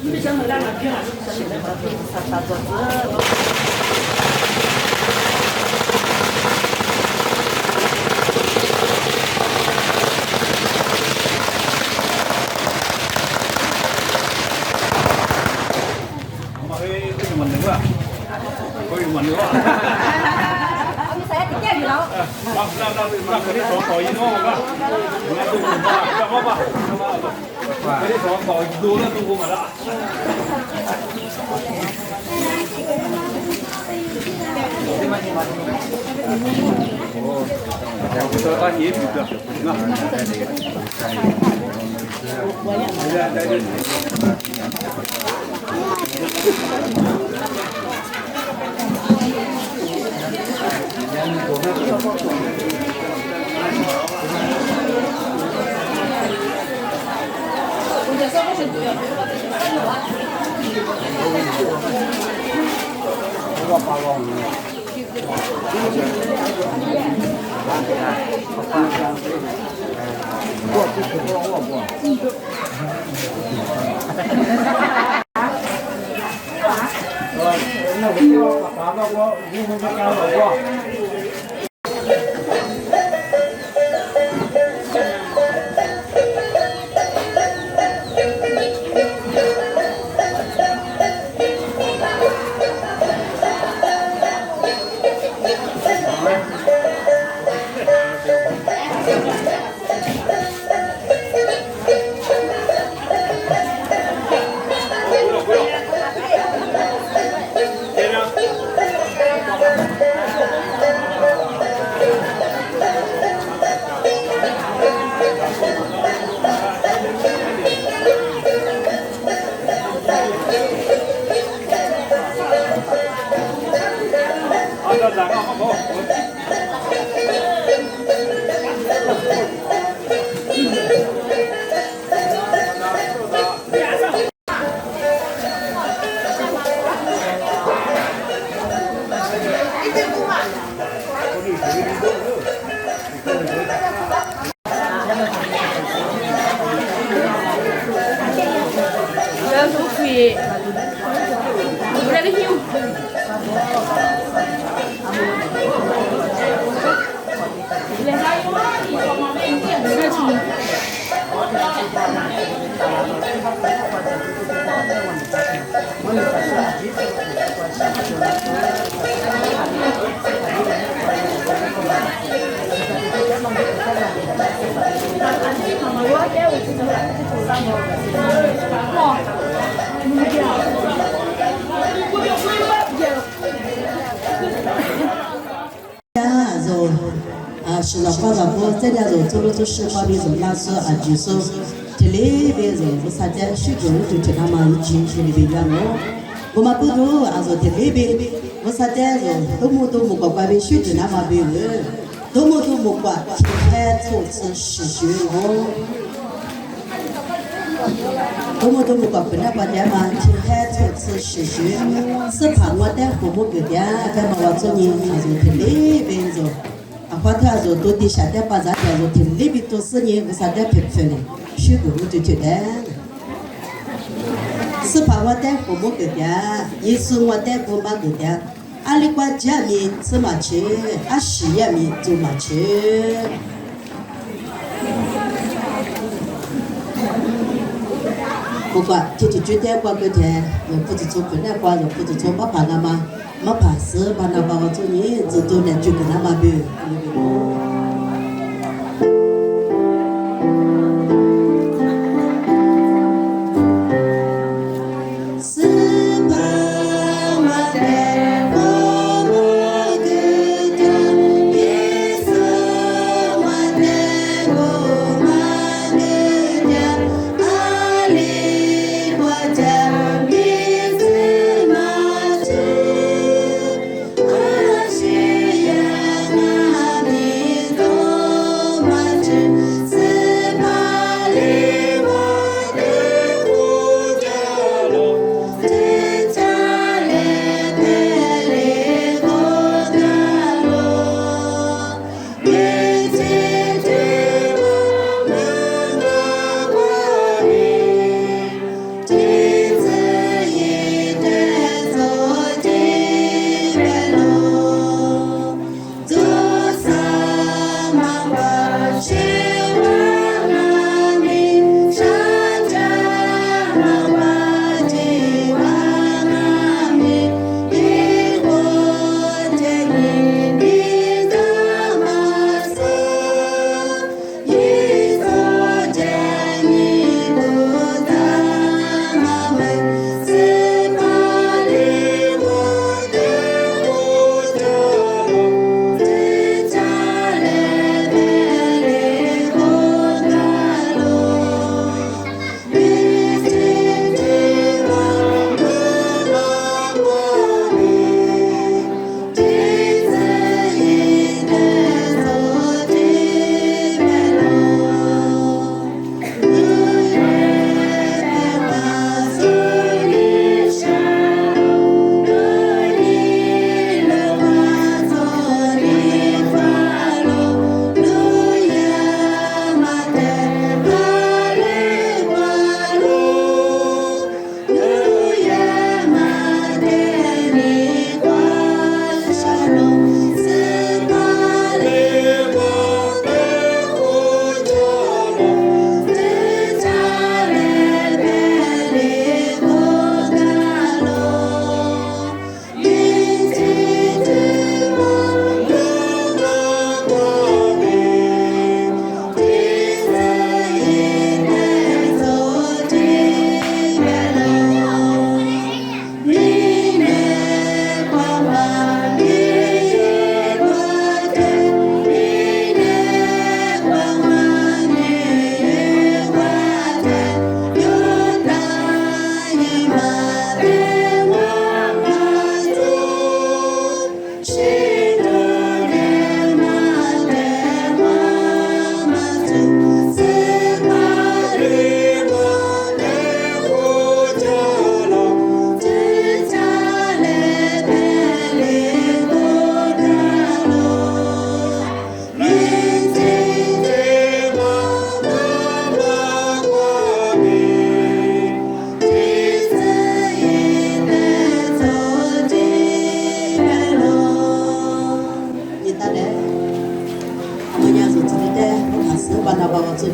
你们讲的两个平啊，你们讲的啥桌子？可以问你話。你使一點料。嗱，嗰啲所講嘢咯，我講，唔係都唔得，咁啊嘛，嗰啲所講多啦都冇乜啦。哦，這個也比較，是的，话咱们这点肉做了就是把那种那是就是这里边肉不啥的，水果就这他妈一斤去里边养哦。我们不多，说这里边不啥的肉都木瓜边水果那么边了，都木瓜，天初次实学哦。多木瓜本来把点嘛，天初次实学，是怕我带父母给点，干嘛我做人说这里边肉。花头说多的下点把咱家说挺里边多是人，为啥点平分的？水果我就觉得，是怕我带父母给的，也是我带姑妈给的。阿里瓜家米怎么吃？阿西呀米怎么吃？不管这就觉得光个天，又不是做本来瓜，又不是做马盘了吗？马盘是把那把我做人，做多年就跟他妈比。Ashi yang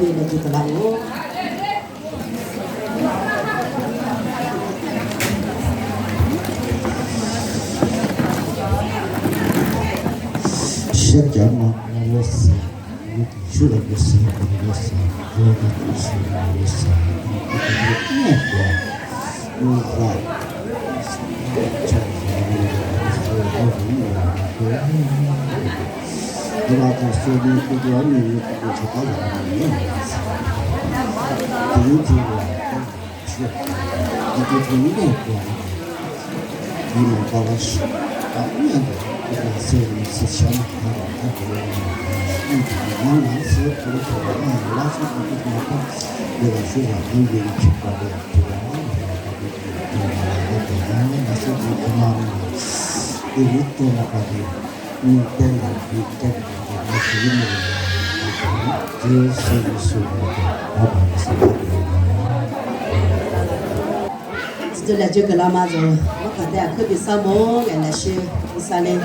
别的这个啦哦。是这么我是，我去了我是，我是，我的是我是，那个，我话，对吧？这说的这个你我知道了，第一句话是，你就听那个，你们搞的是，那个。这个是想法，我老师这个老师这个那个学校很严谨的，那是我妈妈，因为多那个本来这个我是因为这是老板是。这来就个拉马子，我看大家可别啥么，原来是啥嘞？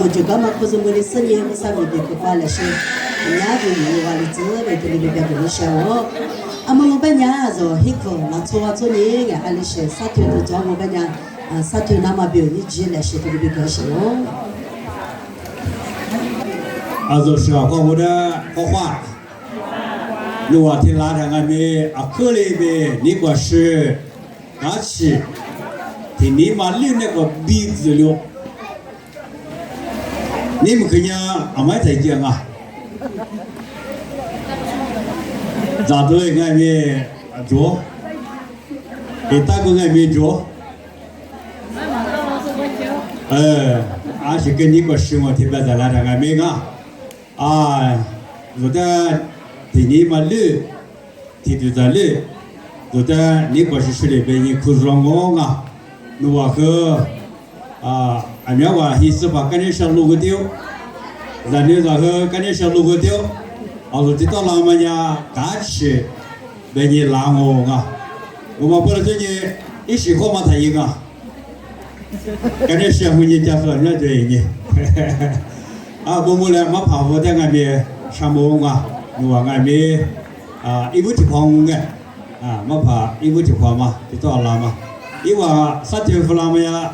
我就干嘛可是我的生意，我啥没别个管来是，人家就有话的资本，这里边别个想我，么我本家说很可，那做做年，俺还是啥腿都做，我本家啥腿那么表你记来是这里边个是哦。就是我的话，如果听拉长俺们课里边你个是。而且，听你妈留那个鼻子了，你们看见俺们在讲啊，咋都俺们做，给大哥俺们做，而且跟你个生活特别在那上俺们如果听你妈留，听就在留。都在你过去里边，你苦着我啊，我和俺们话意思把跟你上路个丢，然后然后跟你上路个丢，就知道他们家干起，被你拉我啊，我们不能说你一时好嘛他一个，跟你上回你家说人家对你，我们来嘛跑我在俺们上班啊，我俺们一步就跑的。嘛怕一步就跑嘛，就到拉嘛。因为三天不拉嘛呀，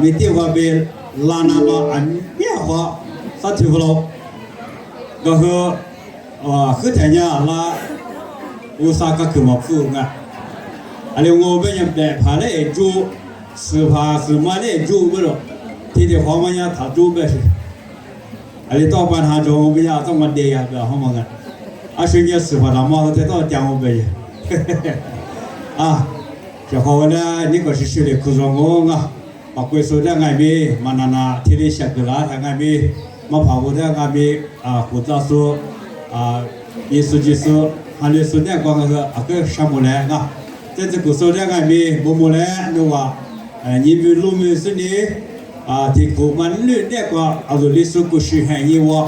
每天话被拉那么变化，三天不拉，然后后天呀拉，我啥个去嘛付啊？我们人在爬来住，是爬是嘛来住不了，天天跑嘛呀他住不是，到班他住我们呀这么累呀，不要好嘛个，兄弟是爬那么在到讲我们。这好了，你可是学的苦着我啊！把贵州的俺们，嘛那天天下个啦，俺们嘛跑过的俺们或者说意思就是还得说那个什么来啊？在这个说的俺们么来，你话你比路面是你天空嘛绿那个，历史故事很有哇，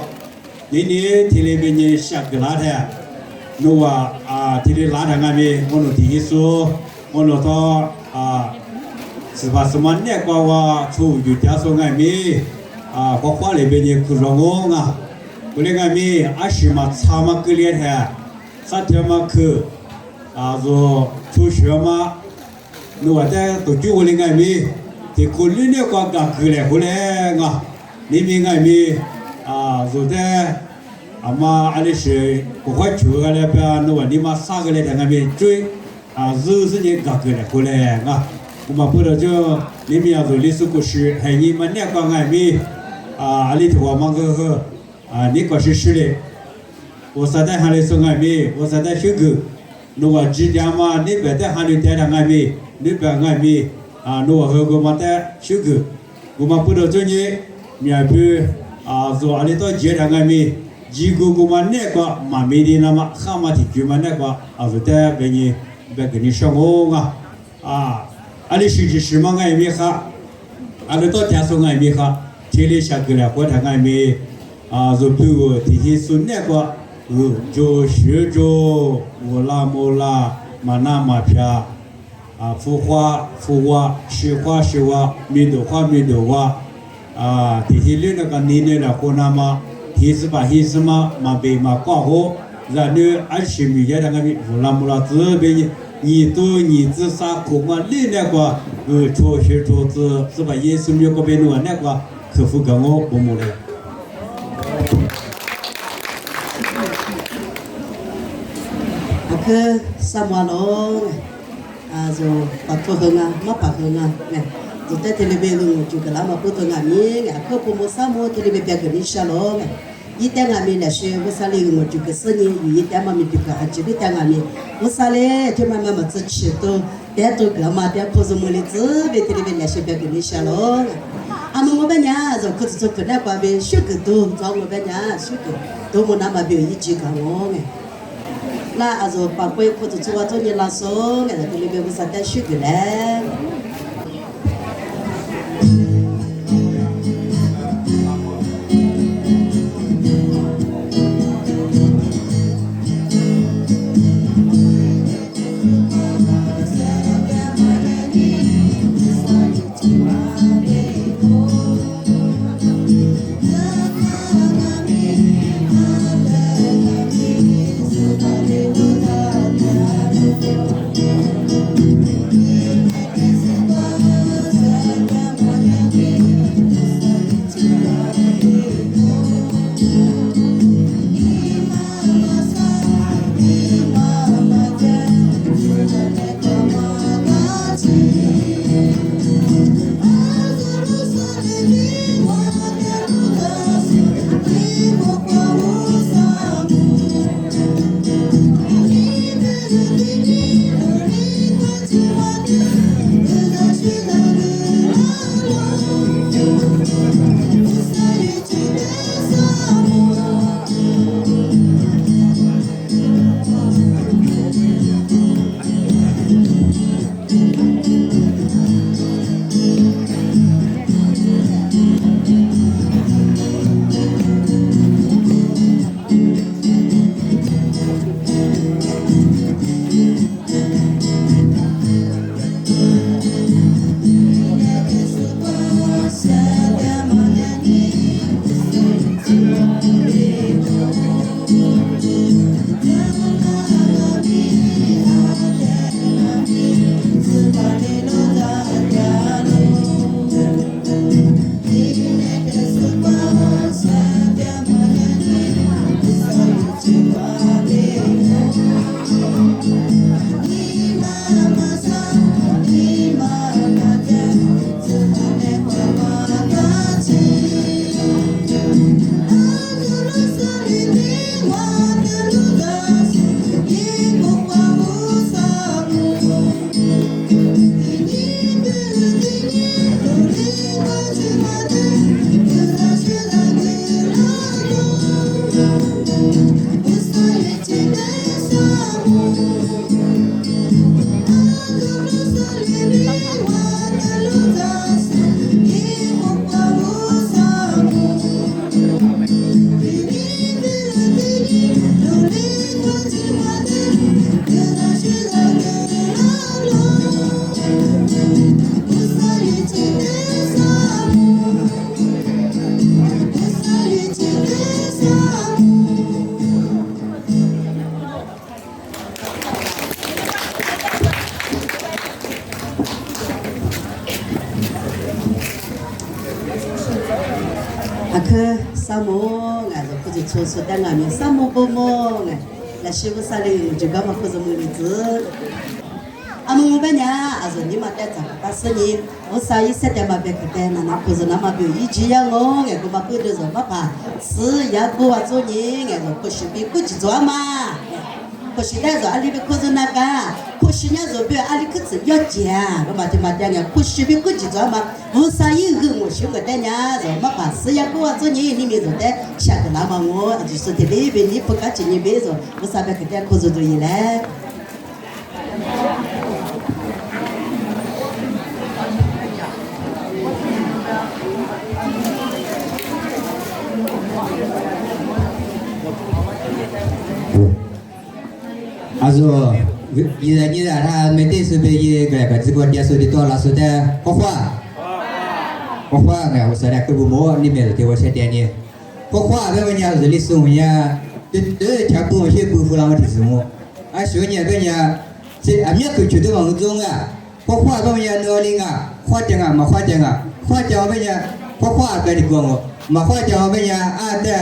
你天天被你下个啦的。no tiri lada ngami mono tihisu mono to sipa semanne kwa wa chu yu tia so ngami kwa kwa le be ni ku rongo nga kule ngami ashima tsama kle the satyama ku zo chu shema no wa da to ju kule ngami ti kulu ne kwa ga kle kule nga ni mi ngami zo da ama ali是不会去个那边，那我你妈啥个来在那边追日是你搞个来过来我们不知道就你们要做历史故事，还你们那个俺们ali头我们个你个是实的，我现在还来说俺们，我现在学个，那我之前嘛你别在还来带着俺们，你别俺们那我和我们在学个，我们不知道就你面对做ali到接着俺们。jigo gumane ko mamedi nama khamati jumane ko azute beni begni shonga ali shi shima ngai mi kha ali to tia so ngai mi kha tele shagla ko ta ngai mi zo pu ti hi sunne ko jo shi jo wala mola mana ma pya fu hua shi hua mi do wa ti hi le na ka ni ne na ko na ma 希斯嘛，嘛被嘛挂好，然后20米也那个米乌拉木拉这边你子啥苦嘛，你那个初学初子是吧？耶稣有个边路那个克服个我不木嘞。ke sama lo zo patho hanga ma pa hanga ne zo te telebe lu ju kala ma puto nga mi nga ko po mo samo telebe pya ke ni shalo yi ta nga mi la she mo sale ngo ju ke sani yi ta ma mi pi ka ji ta nga mi mo sale te ma ma tsi chi to te to ga ma te ko zo mo le zi be telebe la she pya ke ni shalo ama mo ba nya zo ko zo ko na kwa be shu ke do zo mo ba nya shu ke do mo na ma be yi ji ka ngo nge là also bà quay cô tụi chú tôi như là số ngày là tôi lấy về sản xuất cái đấy ke samo nga zo kuzi choso tanga mi samo bomo nga la shivu sale juga ma kuzo mulizu amu banya azo ni mata ta pasani o sai sete ma be kete na kuzo na ma be iji ya ngo nga ko ma kudo zo ma pa si ya go wa zo ni nga zo kushi bi kuji zo ma kushi da zo ali be kuzo na ga kushi nya zo be ali kuzi yo jia ko ma te ma tanga kushi bi kuji zo ma o sai gu mo shi ga tanya zo ma pa si ya go wa zo ni ni me zo de sha ga la ma ngo ji so te be be ni po ka chi ni be zo o sa be kete kuzo do yi le Also,你让他每天是被个这个电视的多了，是的，花花呢，我说的可不毛，你别给我写点呢，花花别问人家是历史文呀，对条不些不服啷个的什么？啊，所以个呀，这俺们可绝对往中啊，花个呀哪里啊，花点啊，没花点啊，花点个呀，花个的光哦，没花点个呀啊的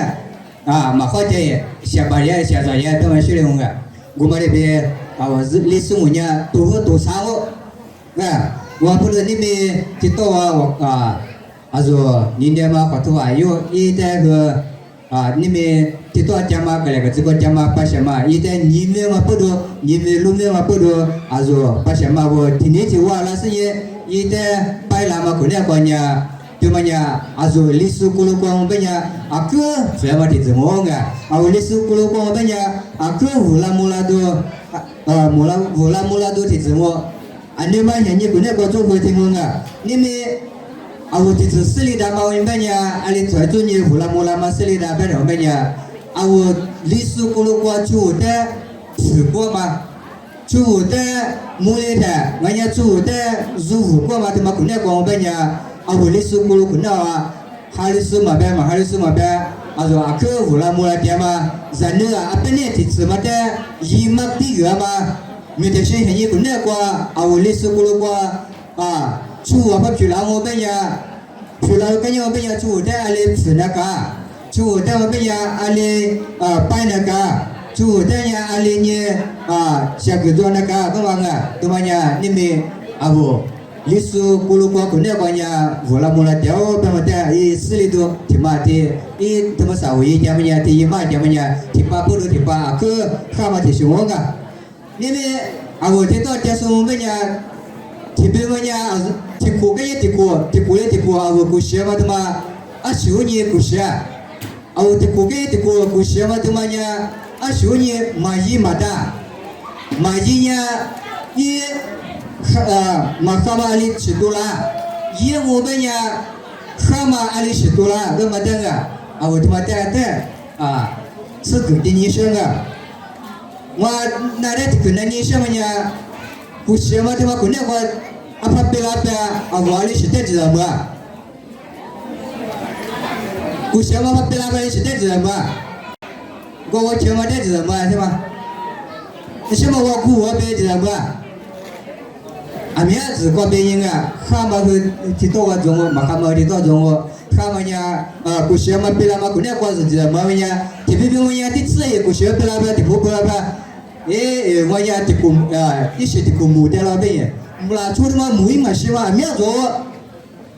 啊，没花点下班呀下早呀，都么说的红个，我们这边啊，我是历史文呀，多长哦，啊，我不是你们知道啊，啊说年年嘛，花头啊，有一代个。啊，你们这多家嘛，个那个这个家嘛，把什么？一旦你们嘛不多，你们路面嘛不多，啊说把什么我天天就话那是也，一旦摆烂嘛，可能关呀，对么呀？啊说历史古老光本呀，啊个虽然嘛的怎么个，啊历史古老光本呀，啊个乌拉木拉多，乌拉多的怎么？啊你们现在可能关注会听么个？你们。aku tidur selida mau imbanya ali tuai tu ni mula selida pada imbanya aku lisu kulu kuat cuda cukup ma cuda mulai dah banyak cuda zuhu kuat ma tu makunya kuat imbanya aku lisu kulu kuna halisu mabaya aku aku mula dia ma zanera apa ni tidur mata yimak tiga ma medicine hanya kuna kuat aku lisu kulu kuat cu apa pulang obenya pulang kanya obenya cu dah ale senaka cu dah obenya ale painaka cu dah ya ale nye syakudua naka kemana temanya nimi abu lisu kulu kwa kuna kwanya vola mula jauh pemata i selidu timati i temasawi jamanya timah jamanya tipapu tipa aku kama tisunga nimi abu tito tiasumenya tipe-nya tiku kaya tiku aku kusia matema asyunye kusia aku tiku kaya tiku kusia matemanya asyunye maji mata majinya ye mahkamah ahli situlah ye ngobenya mahkamah ahli situlah kemadanga aku temata ada seperti ni senga wa nada tikuna ni semanya kusia matema kuna kwa apa pelapa awali sudah dilama kusia apa pelapa sudah dilama gua cuma ada dilama siapa siapa waku apa dilama amia zikwa benyinga kama tito wa jongo makama tito jongo kamanya kusia apa pelapa kuna kwa dilama nya tipe nya titse kusia pelapa tipe pelapa wanya tikum isi tikum muda benya mula cuma mui masih mah miazo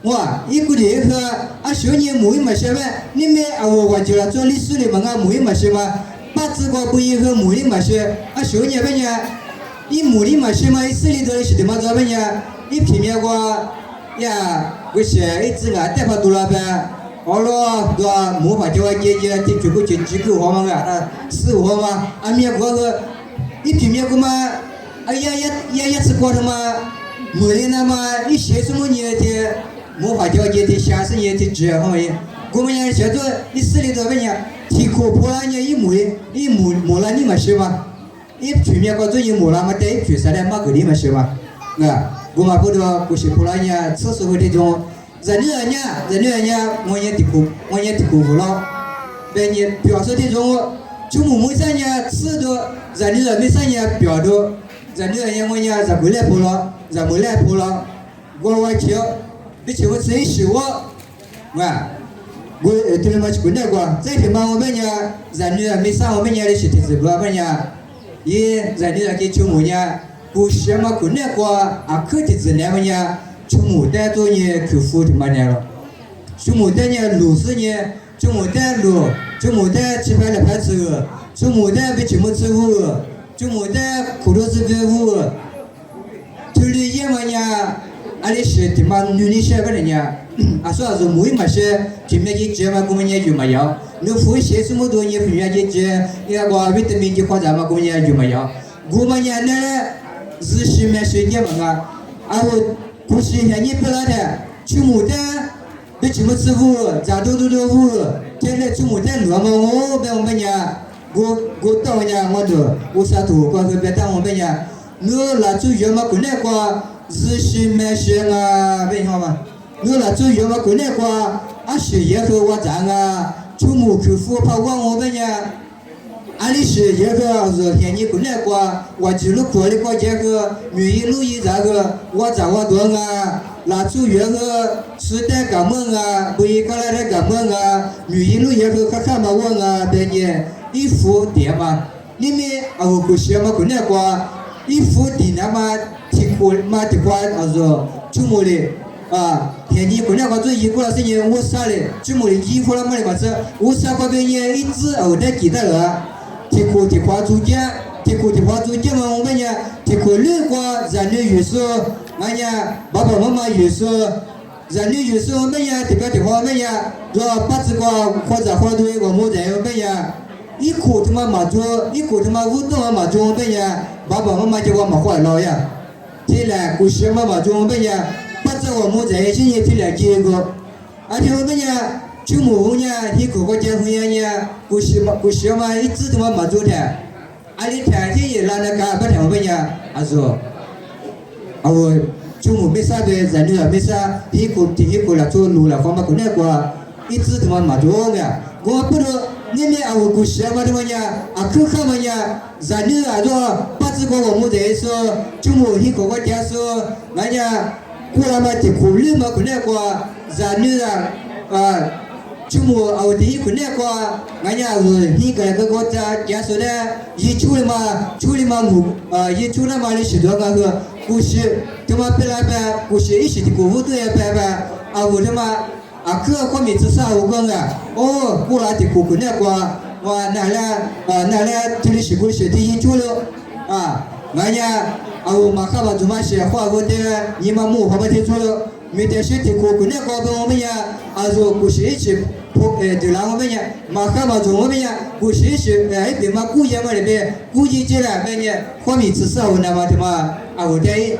wah ikut dia ke asyiknya mui masih mah ni me awal wajib lah jual isu ni manga mui masih mah patut kau punya ke mui masih asyiknya benya ini mui masih mah isu ni tu isu macam benya ini kimia kau ya gusya itu nggak ada apa dulu apa Allah doa mui baca je cukup cukup orang nggak si orang amia kau ke ini kimia kau mah ayat sekolah mah mulai mah isu semua ni dia mau baca je dia siapa ni dia jual orang ni, kau macam siapa tu isu ni tu apa ni, tiku polanya ini mulai ni macam apa, ini cuma kau tu ini mulai macam ini cuma ada mak ni macam apa, nggak, kau mampu tu kau si polanya sesuatu di jong, zannya mau tiku pola, banyak biasa di jong, cuma misalnya sedo zannya misalnya biado zannya yang punya zamulai pola gua wajib bicara seisu wah gua itu macam guna gua saya terima orangnya zannya misal orangnya di situ sebelah orangnya ye zannya lagi cumunya kusama guna gua aku terjenamanya cumuda tu ye kufu di mana lo cumudanya lusunya cumuda cepat lepas tu cumuda bicara tu cumuda kurus bewu tuli yemanya alishe timan Indonesia benarnya asal mui masih cuma jema kumanya jumaya nufu sih semua dunia punya je ya gua vitamin je kuat sama kumanya jumaya gumanya na zishi masih dia manga aku kusi hanya pelada cumuda bicara sewu jadu wu jadi cumuda luar mau banyak gua tahu yang ada usaha tu gua kebetulan banyak nu lah tu yang mak kena gua zishi masih banyak apa nu lah tu yang mak kena gua asyik ya ke wajah cumu kefu pawang banyak 阿里是这个是现你过来过，我记录过的过这个语音录音这个，我找我多啊，拿出这个时代感梦啊，不一个来的感梦啊，语音录音个看嘛我啊，别呢一副点嘛，你们啊我不学嘛过来过，一副点那么提过嘛提过啊说出门的。啊，现在过来过做一个是呢，我啥嘞？专门的衣服了么的，把这我啥个边呢？一直我在记得了，提花竹节，提花竹节嘛，我们呢，提绿瓜，人类元素，俺呀爸爸妈妈元素，人类元素我们呀，提花我们呀，做八字瓜或者花堆我们在我们呀，一口他妈马做，一口他妈乌冬马做我们呀，爸爸妈妈就我们坏了呀，提来故事妈妈做我们呀。把这我们在一起也提来结果，而且我们呀，去母呢，你哥哥结婚呀，不是嘛，一直都嘛做的，阿里天天也拉那个不听我们呀，他说，我去母没啥的，人家没啥，你哥来做路了，放嘛过来过，一直都嘛做的，我不知道你们我故事嘛的么呀，可看么呀，人家说把这个我们在一起，去母你哥哥家说，人家。过来嘛，提苦力嘛，过来过，咱女的去么？我第一过来过，俺家是一个家说的，一出来嘛，一出来嘛，你许多个个故事，他妈别来呗，故事一起的故事都要拜拜，我他妈可光每次上午讲啊，过来提苦过来过，我哪来这里是故事第一出了俺家。我马上把这嘛些话过的，你们木好不听错了，每天学听过过来过跟我们呀，说故事一起对啦我们呀，马上把这我们呀，故事一起别嘛故意嘛那边故意进来边呢，后面只是我那么他妈我在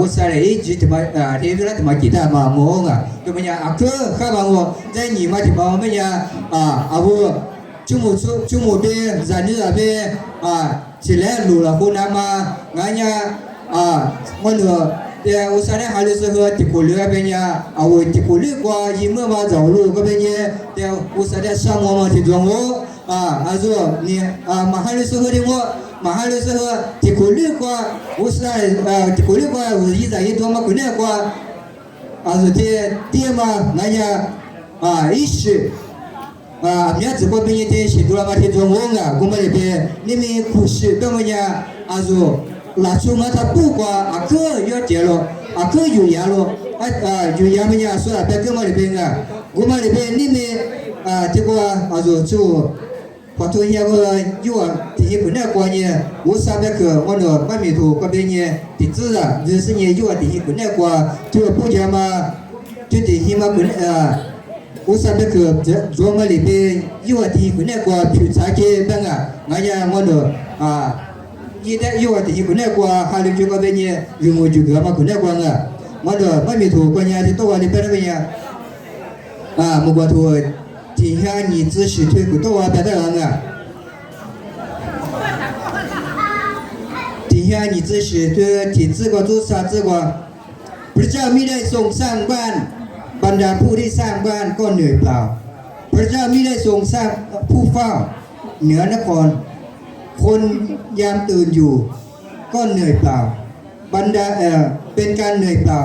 我上来一直他妈这边他妈记得嘛忙啊，他们呀可把我在你嘛他妈我们呀我就么边咱这边起来路了湖南嘛，俺家我那我上来还是说提过绿那边呀，我提过绿过，一么嘛走路那边呢，我上来上我嘛提中我说你马上的时候的我，马上的时候提过绿过，我是提过绿过，我一直一多嘛过来过，说爹嘛俺家一时。明子过边一天写多了嘛，天中午啊，我们那边你们故事怎么样？说拉出嘛，他不管可要结了，可有盐了，有盐么呀？说了别跟我那边啊，我们那边你们这个说就发出一个有第一个那过年，我上边去我那外面头那边呢，地址就是呢有第一个那过，就不讲嘛，就第一嘛我上边去做嘛里边有第一个那个批查给那个，俺家我那一旦有第一个那个，还有这个边呢，有我这个嘛个那个啊，我那外面头关键的到我那边那边呀，我过头底下你只是推个到我边的人啊，底下你只是对体制个做啥子个，不知道没ได้ส่งสร้างบ้าน บรรดาผู้ที่สร้างบ้านก็เหนื่อยเปล่าพระเจ้าไม่ได้ทรงสร้างผู้เฝ้าเหนือนครคนยามตื่นอยู่ก็เหนื่อยเปล่าบรรดาเป็นการเหนื่อยเปล่า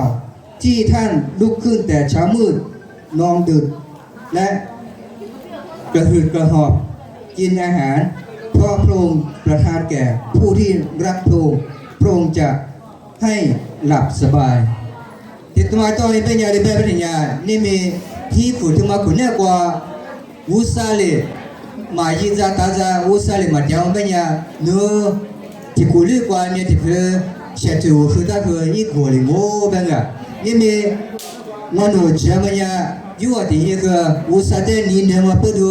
ที่ท่านลุกขึ้นแต่เช้ามืดนอนดึกและกระหืดกระหอบกินอาหารเพราะพระองค์ประทานแก่ผู้ที่รักพระองค์พระองค์จะให้หลับสบายที่ตัวตัวนี้เป็นอย่างไรเป็นอย่างนี้มีที่ขุดมาขุดเนี่ยกว่าวุ้สาเลมายินจาตาจาวุ้สาเลมาเดียวเป็นอย่างนู้ที่ขุดเลยกว่าเนี่ยที่เพื่อเชื่อถือคือถ้าคืออีกคนเลยโม่เป็นอย่างนี้มีมนุษย์เชื่อมันอย่างอยู่ที่นี่คือวุ้สาเดนี่เนี่ยมาเปิดดู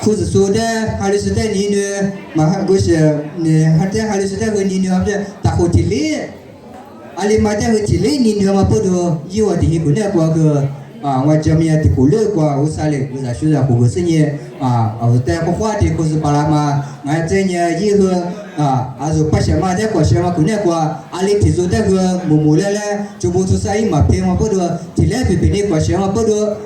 คุณสุดาฮาริสุดานี่เนี่ยมากุศลเนี่ยฮัตฮาริสุดาคือนี่เนี่ยแบบตาโคติลีAlimata hutile ni nama podo jiwa di kuna kwa ke wajah mia di kule kwa usale usa sudah kugusenye auta ko kwati ko sepalama ngajenya yiho azo pasama de kwa shama kuna kwa ali tizo de mumulele chubutu sai mape ma podo tile bibini kwa shama podo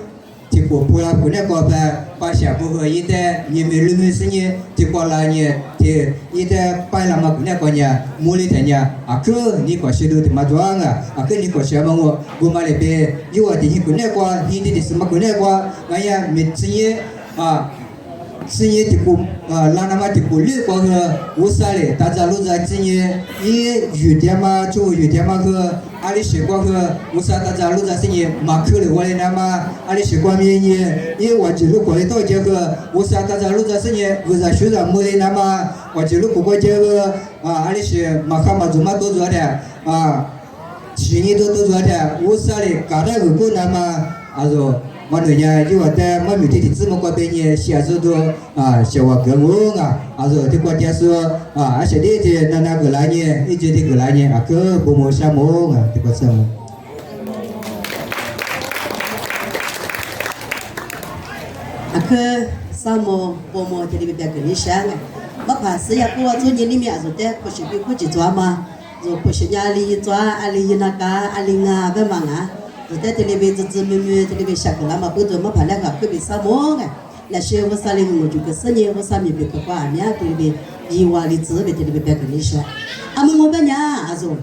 ที่กูพูดแล้วกูเนี่ยก็แบบภาษาพูดอีแต่ยี่มีลืมสิ่งนี้ที่กูลาเนี่ยที่อีแต่ไปละมากูเนี่ยก็เนี่ยมูลิแต่เนี่ยคือนี่ก็ชื่อที่มาตัวงคือนี่ก็ชื่อมังว่ากูมาเลยไปอยู่ว่าที่กูเนี่ยก็ที่ที่สมัครกูเนี่ยก็ไงมีสิ่งนี้สิ่งนี้ที่กูลานามาที่กูเลือกก็คืออุตส่าห์大家รู้จักสิ่งนี้อีอยู่ที่มาจู่อยู่ที่มาคืออะไร习惯คืออุตส่าห์大家รู้จักสิ่งนี้มาคือเลยว่าเลยนะมาอะไร习惯มีเนี่ยอีว่าจิลุ过来到这个อุตส่าห์大家รู้จักสิ่งนี้อุตส่าห์学着没เลยนะมาว่าจิลุ过这个อะไร是มา看嘛怎么都做的สิ่งนี้都做的อุตส่าห์搞的个那么also mà người nhà như vậy ta mới mình thì chỉ một cái bên nhà xe số đó xe qua cửa ngõ rồi thì qua nhà số sẽ đi thì nana cửa lại nhà ít thì cửa lại nhà cứ bộ môn sa môn thì qua sa môn cứ sa môn bộ môn thì bị cái gì sáng bắt phải sử dụng qua chỗ như này rồi thế có sự có chỉ cho mà rồi có sự nhà li cho ali naka ali nga bên mà rồi thế thì bây giờ mình thì bây giờ cái là mà bây giờ mà phải là gặp cái bị sa môn là xem có sa linh một chút cái sinh nhật có sa mình bị cái quả nhá thì bây giờ qua li chỉ bây giờ bị cái gì sáng mình ngồi bên nhà rồi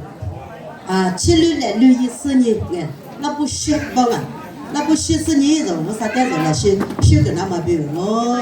chỉ là lưu ý sinh nhật nghe là不是吧那不是生意的，我啥干的那些修个那么别咯。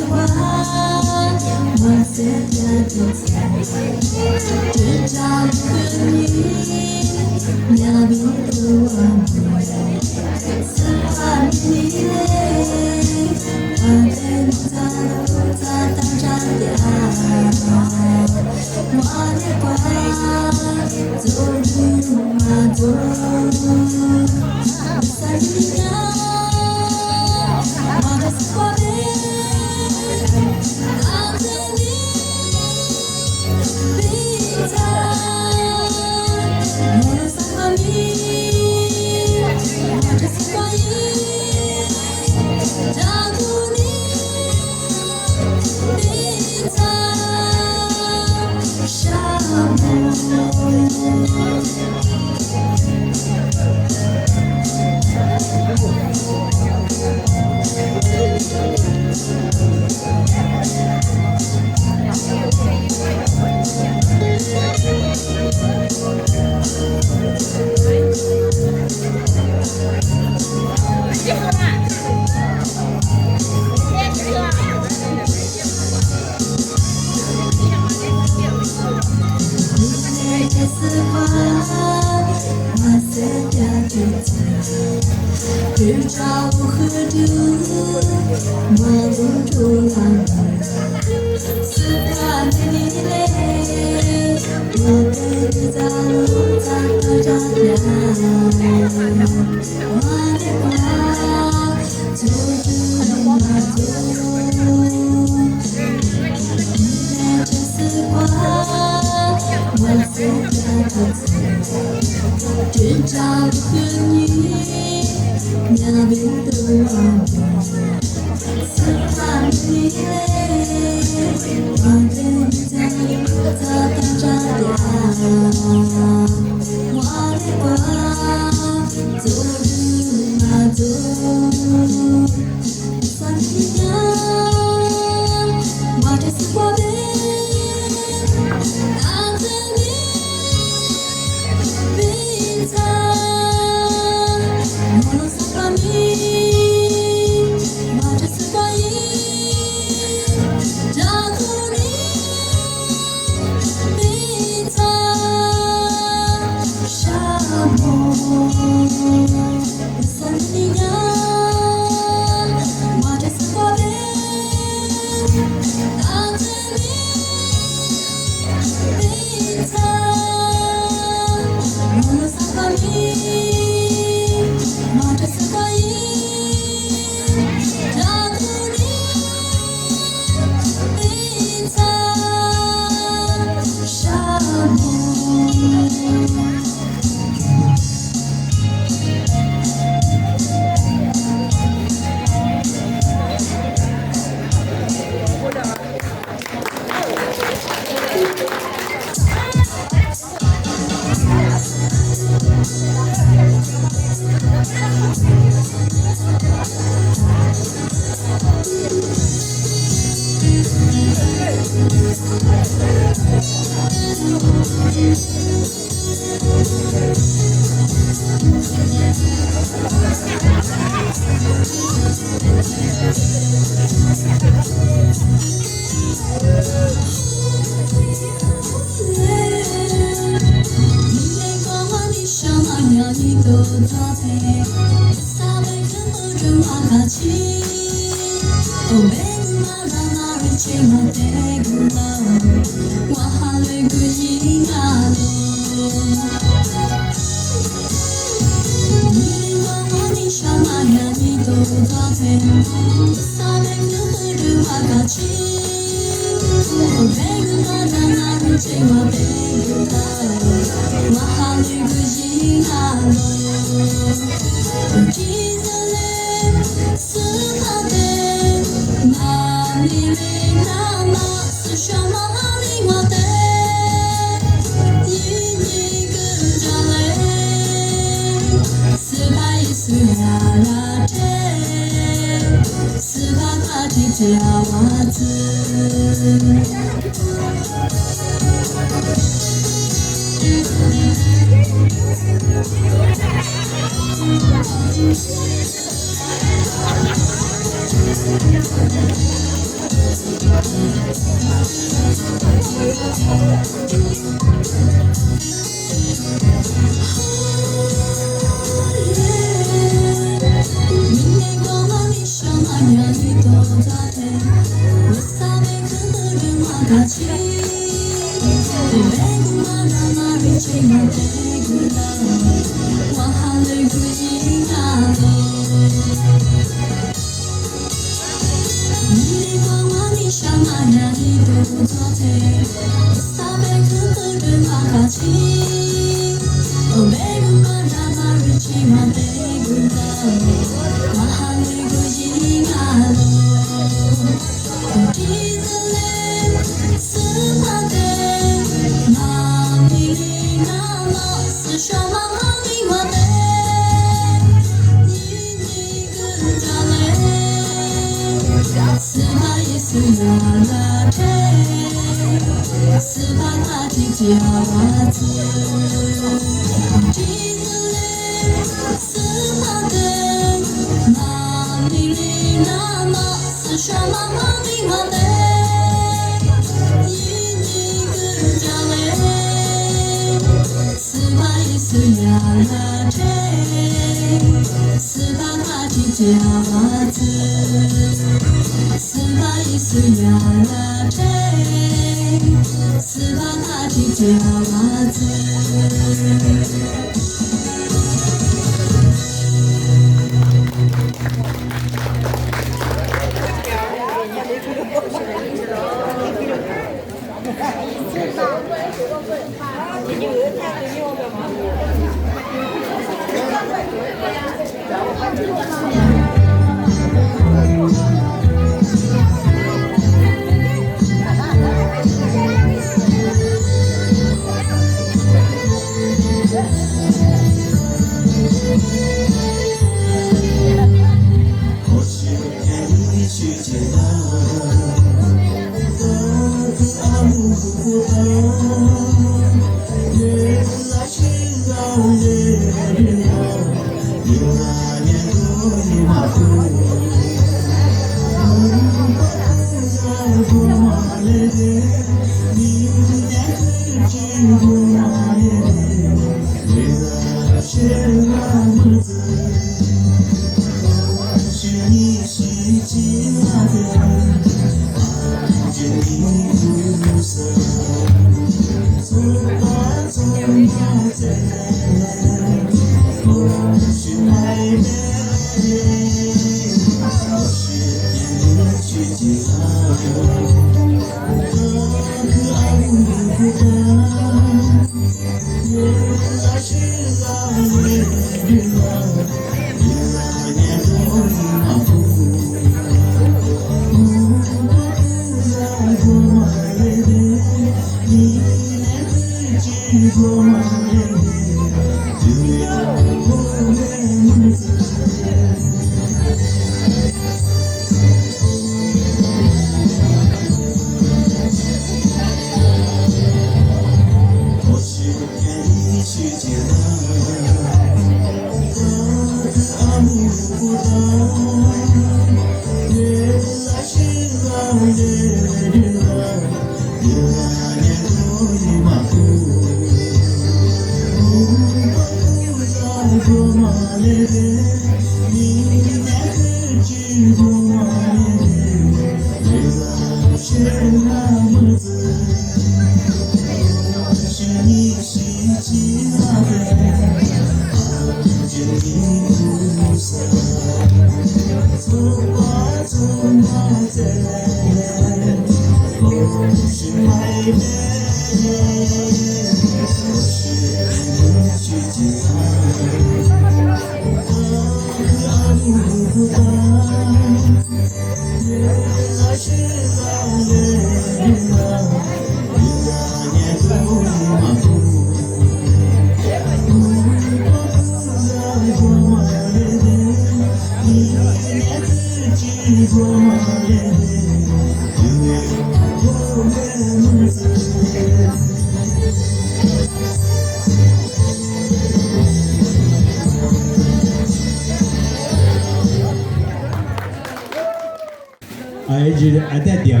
ไอ้แต่เดียง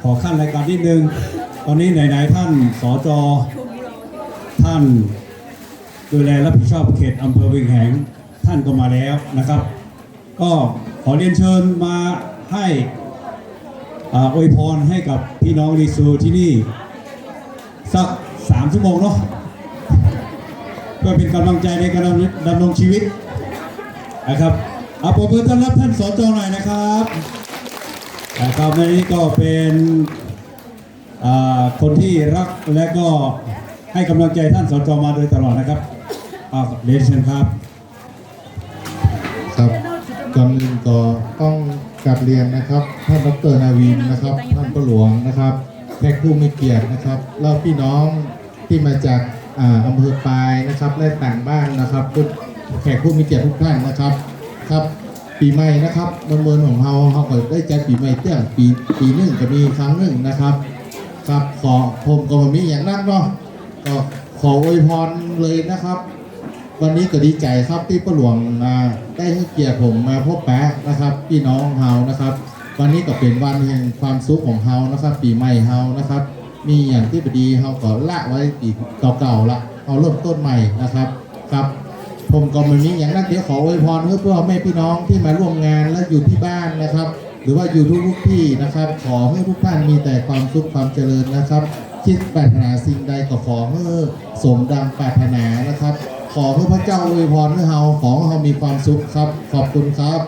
ขอขั้นรายการนิดนึงตอนนี้ไหนๆท่านสจท่านดูแลรับผิดชอบเขตอำเภอเวียงแหงท่านก็มาแล้วนะครับ ก็ขอเรียนเชิญมาให้อวยพรให้กับพี่น้องรีซูที่นี่สัก3 ชั่วโมงเนาะเพื่อเป็นกำลังใจในการดำรงชีวิตนะครับปรบมือต้อนรับท่านสจหน่อยนะครับครับนี่ก็เป็นคนที่รักและก็ให้กำลังใจท่านสจมาโดยตลอดนะครับเรียนเชิญครับครับก่อนอื่นก็ต้องกราบเรียนนะครับท่านดร.นาวินนะครับท่านประหลวงนะครับแขกผู้มีเกียรตินะครับแล้วพี่น้องที่มาจากอำเภอปายนะครับและต่างบ้านนะครับแขกผู้มีเกียรติทุกท่านนะครับครับปีใหม่นะครับเมืองของเราก็ได้จัดปีใหม่เตี้ยงปีหนึ่งก็มีครั้งหนึ่งนะครับครับขอผมก็มีอย่างนั้นเนาะก็ขออวยพรเลยนะครับวันนี้ก็ดีใจครับที่ประหลวงได้ให้เกียรติผมมาพบปะนะครับพี่น้องเฮานะครับวันนี้ก็เป็นวันแห่งความสุขของเฮานะครับปีใหม่เฮานะครับมีอย่างที่ดีเฮาก็ละไว้ปีเก่าๆละเอาเริ่มต้นใหม่นะครับครับผมก็ไม่มีอย่างนั้นเดี๋ยวขออวยพรเพื่อแม่พี่น้องที่มาร่วมงานและอยู่ที่บ้านนะครับหรือว่าอยู่ทุกที่นะครับขอให้ทุกท่านมีแต่ความสุขความเจริญนะครับคิดปรารถนาสิ่งใดก็ขอให้สมดังปรารถนานะครับขอพระเจ้าอวยพรให้เราขอให้เรามีความสุขครับขอบคุณครับ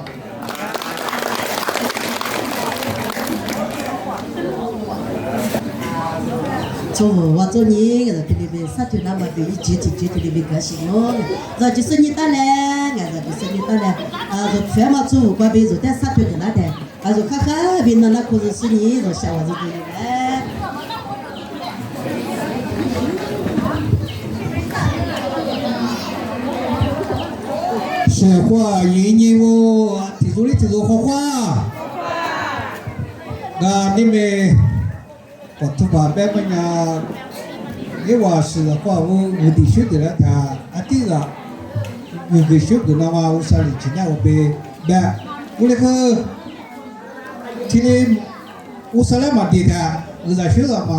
从我做年个在那边杀掉那么多集体那边个行咯，这就是你打来，这就是你打来，就全嘛做过边做但杀掉的那的，就看看边那可是你就下我这边来。雪花迎年我提出的这个花花，那你们。我突发แบบมันนี่ว่าสิ่งว่าวุฒิชุดเดียวกันอาทิตย์ละวุฒิชุดเดียวกันว่าอุตสาหกรรมเนี่ยว่าเป็นแบบวุฒิคือที่นี่อุตสาหกรรมมาดีท่าอุตสาหกรรม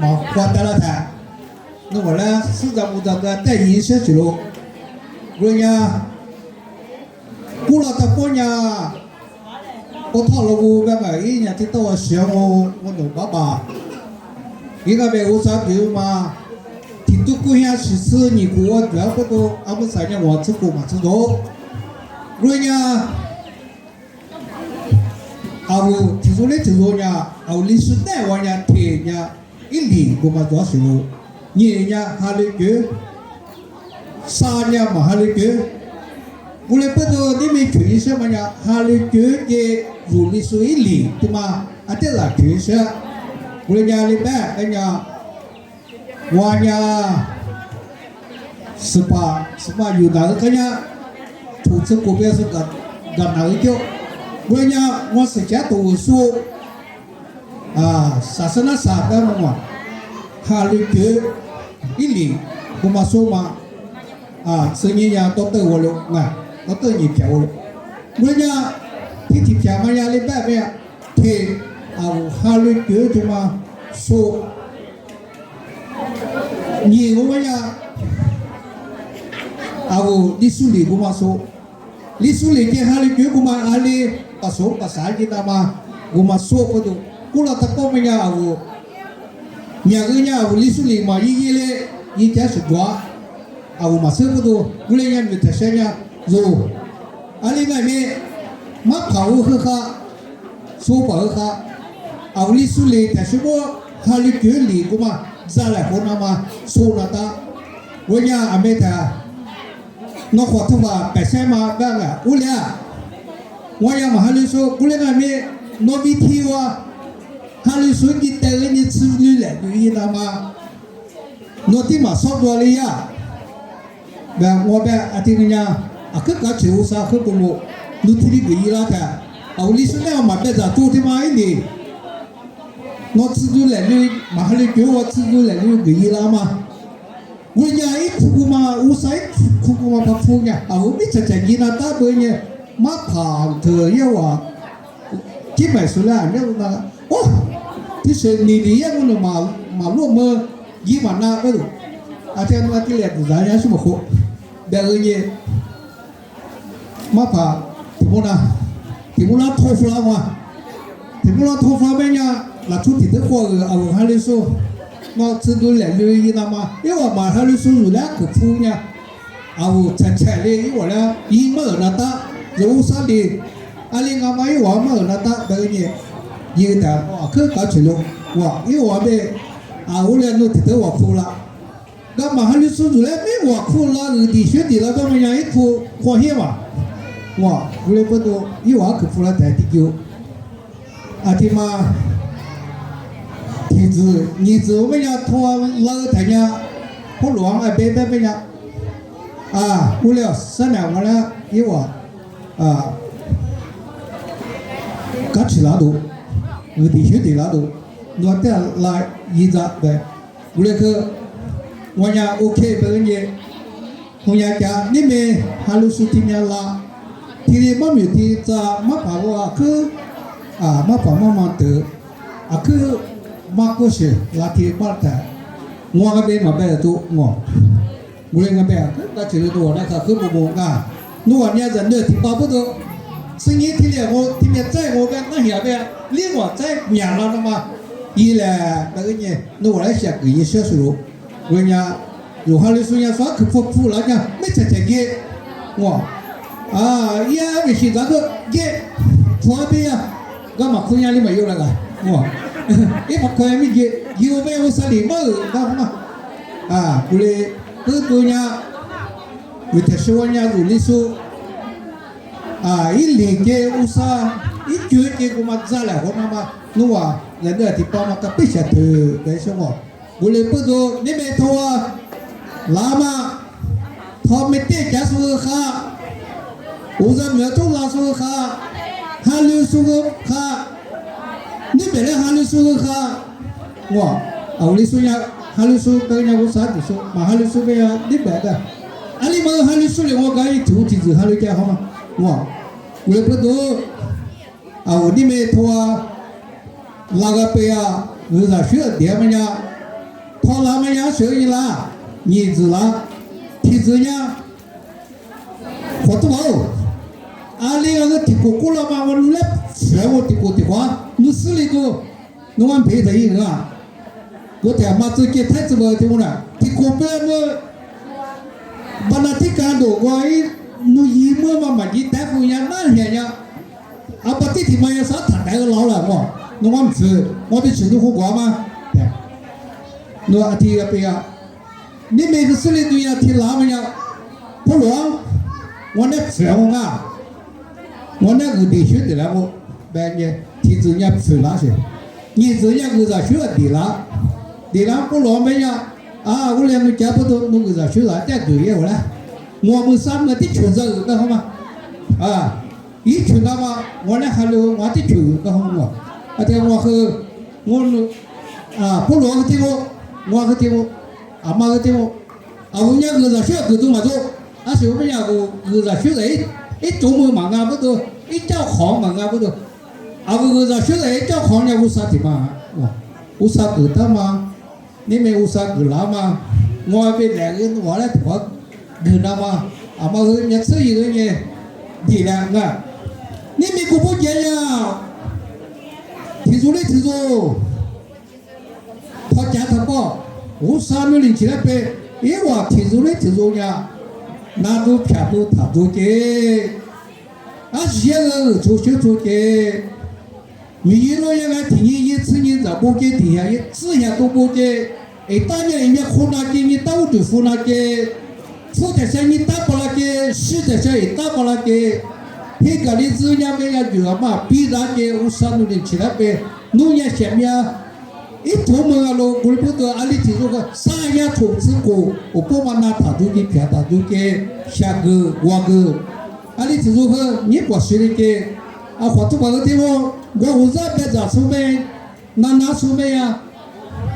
มาควบตลาดท่านู่นว่าแล้วสิ่งที่มุดกันแต่ยิ่งเสียจุดเรื่องนี้กูเราตะโกนเนี่ย我套路我แบบอีเนี่ยที่ตัวเสียง我หนูบ้าบ้าอีกแบบอุตสาหกรรมมาที่ทุกคนอยากซื้อนี่กูว่าเดี๋ยวก็ตัวเอาไปใส่เนี่ยว่าซื้อกูมาซื้อตัวเรื่องเนี่ยเอาที่สุดเลยที่สุดเนี่ยเอาลิสุดเนี่ยวันเนี่ยเทียเนี่ยอีหลีกูมาตัวซื้อเนี่ยเนี่ยฮาลิเกซาเนี่ยมาฮาลิเก我来不多，你们全是么呀？哈里九的如里水里，对吗？这啦全是，我来家里边，我呀18有哪个呀？投资股票是个哪一个？我是家读书啥是那啥的嘛？哈里九一里，我嘛说嘛生意呀都对我了啊。nó tới nhịp chậu mới nha thì thịt chả mà nhà lên bếp vậy thì hai lưỡi cửa chúng mà số nhiều quá nha aku disuli guma so disuli ke hali ke guma ali paso pasal kita mah guma so pada kula tako menya aku nyaganya aku disuli mah igile ija sedua aku masuk pada gulenya mitasnya zo ali ngai me mak kau heka so pa heka aku disuli tapi semua hali ke li guma zala kona mah so nata wanya ameta nó khó thông vào cái xe mà đang à u lẽ ngoài nhà mà hai lứa số u lẽ là mi nó bị thiêu à hai lứa số đi tới cái như chữ lứa lẽ như thế mà nó tí mà sót vào đi à và ngoài bên à thì nhà à cứ cả chiều sao cứ cùng một lúc thì đi bị là cả à lứa số này mà bây giờ tu thì mà ấy đi nó chữ lứa lẽ như mà hai lứa kêu vào chữ lứa lẽ như bị là mà Wanya itu kuma usai kuma papunya. Aku ni cakap gina tak punya makan terjewa. Kita sulah ni na. Oh, di sini dia guna malu me gimana tu? Ada nanti lihat zanya semua kok. Dari mapa timuna tofla mah. Timuna tofla banyak. Lalu kita kau aku hari so. nó chỉ đôi lẻ lưỡi như nào mà nếu mà hai lưỡi xuống rồi cái phu nha, áo chặt chặt đi cái gọi là ý mở nó ta rồi sao đi, anh ngắm máy hóa mở nó ta đấy nhỉ, như thế cứ cả chuyện luôn, hóa ý hóa về áo lên nó thì tới hóa phu là, cái mà hai lưỡi xuống rồi mấy hóa phu là người đi学đi là cái mình ấy phu hóa hiểm à, hóa người bắt đầu ý hóa cái phu là đại đi cứu, thì mà thì你子为了拖老太家，不乱啊，别为了啊，为了三两我呢，一我啊，搞起拉都，我弟兄弟拉都，我带来一扎的，为了个我家 OK 别人家，我家家你们还有事情要拉，ทีนี้บ่มีที่จะมาพาว่าคือมาพามาเตอคือมาก็เสียลาทีบ้านแต่งัวก็เป็นมาแบบตัวงัวบุเรงก็แบบก็ถือตัวนะครับคือบุกอ่ะนวดเนี่ยจะเนื้อที่ป้าพูดตัวสิ่งนี้ที่เรียกว่าที่เมียใจงัวแบบนั่งเหี่ยแบบเรียกว่าใจเหมียนแล้วนะมาอีแหละแต่ก็เนี่ยนวดแล้วเสียกี่เชื่อสุรุบุเรงเนี่ยอยู่ฮาริสุเนี่ยฟ้าคือพูดแล้วเนี่ยไม่ใช่แค่เงี้ยงัว也没是那个也旁边啊，干嘛空间里没有那个，我，一把空间里有没有啥里没有，那嘛，不嘞，这多呢，为他说呢，如你说，一零个乌沙，一九个我们咋来，我那么，侬啊，人家地方嘛，个必须头，为什么？不嘞不多，你没头啊，那么，他没得家属哈。我在苗中拉苏哈，哈流苏个哈，你别来哈流苏个哈，我，我哩苏呀，哈流苏别人我啥子说，嘛哈流苏别呀，你别的，阿里嘛哈流苏哩我讲一土地子哈流家好嘛，我不多，我你没拖啊，那个别呀，我在学点么呀，拖拉么呀学一啦，你子啦，提子呀，活多好。Ali ang tiko la ma wan lep sewo tiko tikwa nusli ko nuan pe dai nga ko te ma tu ke thai zbo te una tiko pe mo banatika do goi nu yi mo ma ji ta fu ya na he ya apati ti ma ya sa ta dai lao la mo nuan zi mo bi chi ho gwa ma no ati ya pe ya ni me de sli du ya ti la ma ya po lo wan ne sewo nga我那个地学的了，我半年提子人家收那些，你子人家个在学地啦，地啦不老没呀，我两个家不都弄个在学啦，再对呀我来，我们三个的全是那好吗？一群那么我那还有我的群那好吗？这我和我不老个地方，我个地方，妈个地方，我人家个在学个都嘛做，是我们家个在学嘞。一周末忙啊不多，一叫行忙啊不多，个在学来叫行也无啥地方，无啥个的嘛，你们无啥个啦嘛，我被两个人我来拖个那嘛，嘛是也吃一个呢，力量啊，你们可不见呀？提出来提出，他家他报，我360起来呗，我提出来提出呀，那都偏都他都给，现在出去出去。你老爷俺听一次你咋不给听下？之前都不给，当年人家湖南给你到处湖南给，富得上你打不了给，实得上也打不了给，那个你只要没有就嘛，必然给我360起来呗，农业下面一头门啊喽，我不得阿里提出个3年投资过，我不嘛拿他都给骗他都给下个挖个，阿里提出个你不学的给。或者把个地方，我这边咋出门，拿出门呀？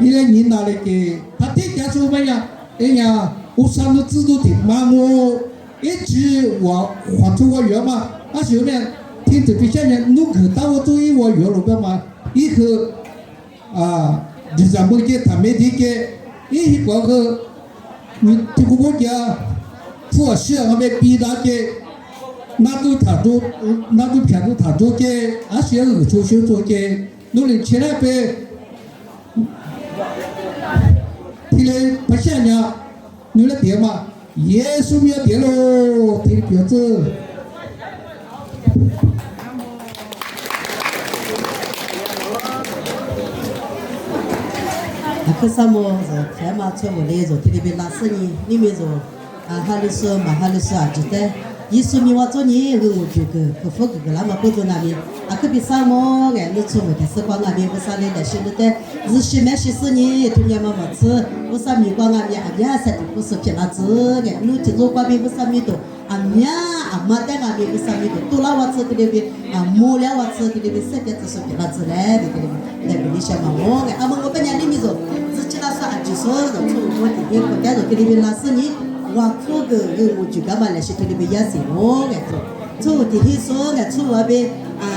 你来你哪里给？他提前出门呀？哎呀，我上头制度挺忙我，一直我或者我约嘛，后面听这边下面弄去到我注意我约了个嘛，一个第三个给他没提给，一个你这个国家，做事我们逼他给。那都他都骗都他都给，些出去做给，努力起来呗。提来不想呀，你来点嘛，耶稣没有点喽，提的标志。可什么是天马错误来着？提的别拉死你们着哈里说嘛哈里说啊，记得。一说明我做你，我就个服个那么不做那边，可比啥么？俺你出门的时光那边不啥来的，现在的日西买些事呢，中间嘛没吃，不啥米光那边，俺啥的不是骗那子，俺你听说那边不啥米多，俺妈在那边不啥米多，多了我吃的那边，没了我吃的那边，啥的只是骗那子来的那边你想嘛我，俺我本来里面说，自己那说就说，从我这边国家说给那边那是你。我做个我就干嘛来是这里边也是我来做，做的很少来做那边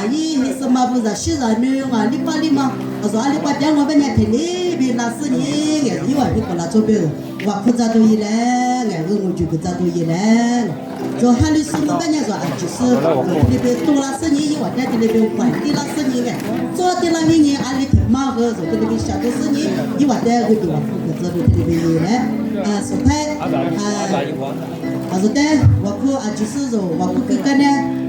一什么不是西人女你把你嘛，我说你把电话把人家听里边那是你，因为你过来做别个，我不知道一来，我就不知道一来，做喊你师傅把人家说就是里边多了是你，因为在这里边快递了是你做的那些人你挺忙个，说这里边小的是你，因为在个地方不这里边来。所以我说的，我不就是说，我不跟个呢，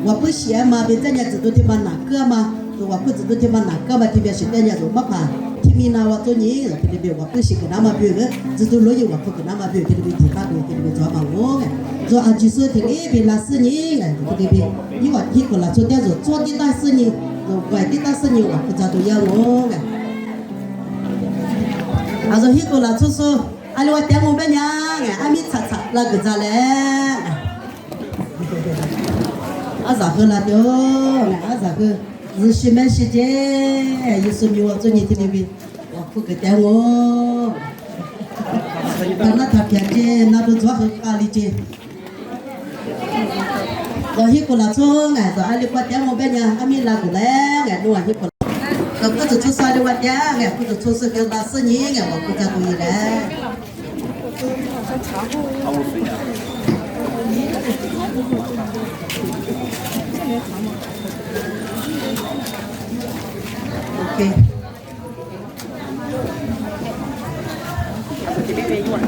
我不写嘛，别人家知道地方哪个嘛，我不知道地方哪个嘛，这边是人家说没怕，听明了我做你，这边我不是跟他们比个，知道路有我不跟他们比，这边听他们，这边做嘛我个，做就是这里边那是你，这边因为听过了，做的做的那是你，外地那是你，我不知道要我个，他说听过了就说。阿里我点我们娘，阿米擦擦那个咋嘞？咋个了就？咋个？日西买西的，有时候我做你这边，我不给点我。那他偏的，那都做很咖喱的。我去过来做，说阿里我点我们娘，阿米那个嘞，我去过。我不是做啥的我点，不是做啥个那是你，我不知道对嘞。OK。这边有啊，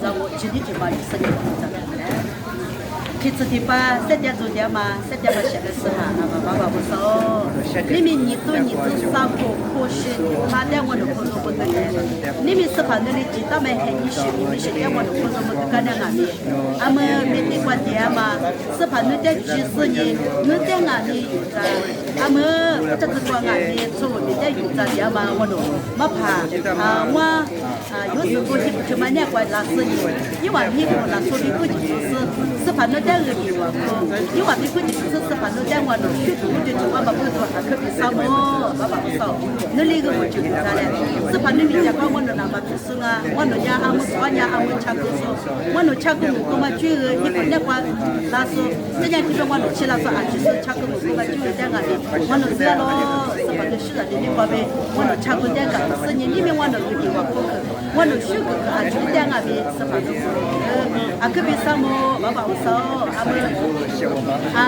让我今天就把你生意做得其次的吧，3点钟点嘛，3点嘛下个时哈，爸爸不少。里面你都3个可惜，哪点我都可能不得的。里面是反正你知道没？你学你点我都可能不得干两下面。俺们每天关店嘛，是反正在几十年，你点俺们有在，俺们这个关俺们做你在有在店嘛，我都没怕。我有时候就买2块拉丝你，因为你我拉出的估计是反正。在个地方，因为你估计是反正在我那许多就我把不多还可比少么，爸爸不少。那里个我就不咋嘞，是反正人家讲我那么平时啊，我那家俺们2年俺们吃过说，我那吃过我嘛就一个2块拉说，人家这边我那吃了说就是吃过我嘛就在那里，我那是咯，是反正是在那方面，我那吃过点个10年里面我那个地方不去，我那许个就在那边是反正。啊，可别什么不保守，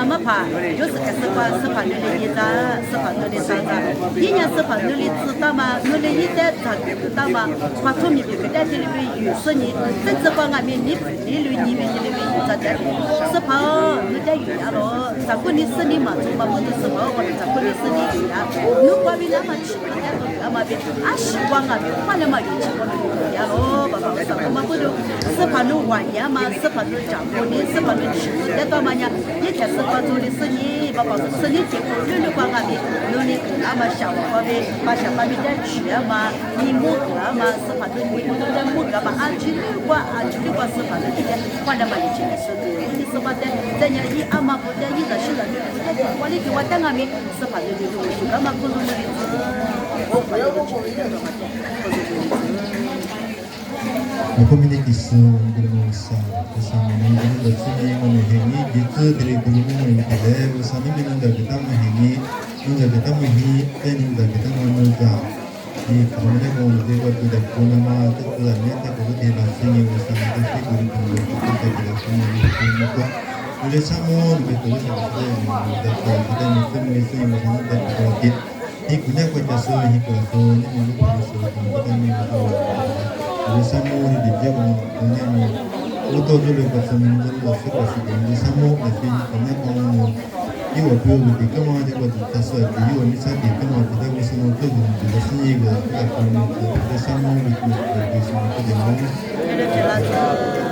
没怕，就是开始把司法努力一张，司法努力三张，一年司法努力知道吗？努力一代他知道吗？把出面别个代替里面有10年，甚至把俺们你律里面有在代替，司法你在有呀咯，咱过你10年嘛，从把我的司法或者咱过你10年有呀，你把别那么吃，人家都那么别，习惯啊，换了嘛有习惯有呀咯，不保守，我们不就司法努玩呀嘛，司法努掌握你，司法努吃，再到嘛呀，一天司法做的10年，不保守10年结果律管俺们努力那么想法的，把想法的在吃嘛，你木个嘛，司法努你都在木个嘛，按去律管司法努这些，换了嘛有钱的是的，你司法在人一阿妈不在，一直是的，不在，我哩给我等俺们司法努力就干嘛不努力子，司法努力去干嘛的，Komunikasi berusaha bersama dengan bersedia mengenai kita dari guru-guru kita bersama dengan kita mengenai dan kita menunjukkan di kemudian kalau kita tidak punya mata kemudian kita tidak sini bersama dengan guru-guru kita tidak punya mata oleh semua betul sahaja kita mungkin mesti bersama dengan kita di punya kerja sehari kerja ini menurut kita menurut 우리 사모를 비교하고 그냥 오토들을 같은 문제를 쓰고 있는데 사모 같은 그냥 이거 배우고 비교만 되고 다서 이거 미사기 비교만 되고 있는 것도 무슨 얘기가 그런 그 사모를 비교하고 있는 것도